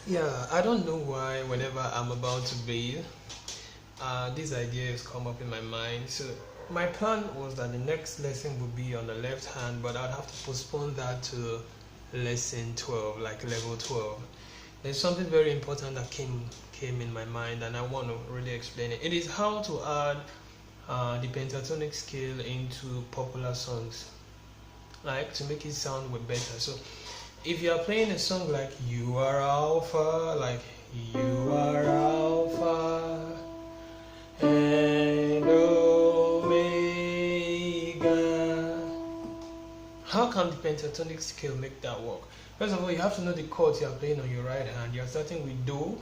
Yeah, I don't know why whenever I'm about to bathe, this idea has come up in my mind. So my plan was that the next lesson would be on the left hand, but I'd have to postpone that to lesson 12, like level 12. There's something very important that came in my mind, and I want to really explain it. It is how to add the pentatonic scale into popular songs, like to make it sound way better. So if you are playing a song like "You Are Alpha," like "You Are Alpha and Omega," how can the pentatonic scale make that work? First of all, you have to know the chords you are playing on your right hand. You are starting with Do,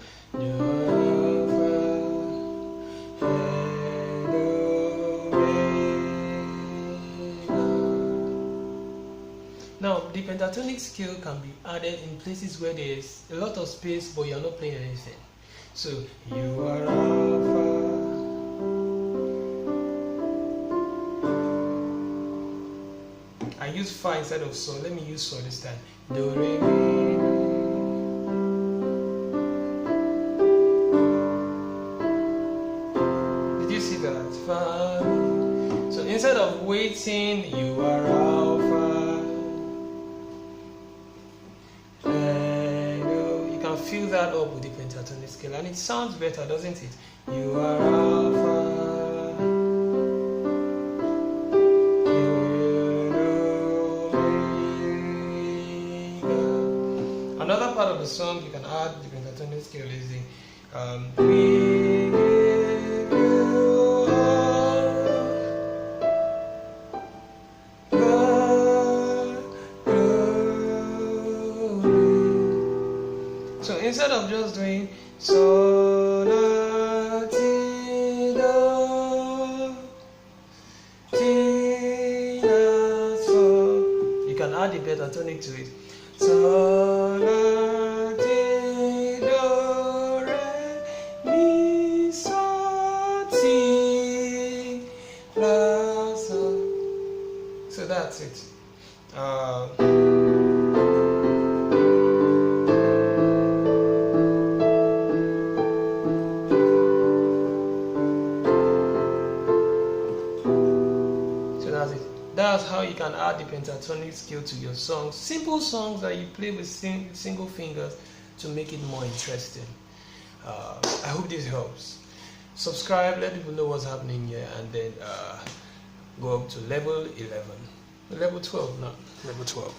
Now, the pentatonic scale can be added in places where there's a lot of space but you're not playing anything. So, you are Alpha. I use Fa instead of So. Let me use So this time. Do, Re, Mi. Did you see that? Fa. So instead of waiting, you are Alpha. And you can fill that up with the pentatonic scale, and it sounds better, doesn't it? You are Alpha. Another part of the song you can add the pentatonic scale is the we give you all the glory. So instead of just doing so la ti do ti la so, you can add the pentatonic to it. So la ti do re mi so ti la so. So that's it. So that's it. That's how you can add the pentatonic scale to your songs. Simple songs that you play with single fingers to make it more interesting. I hope this helps. Subscribe, let people know what's happening here, and then go up to level 11. Level 12, not level 12.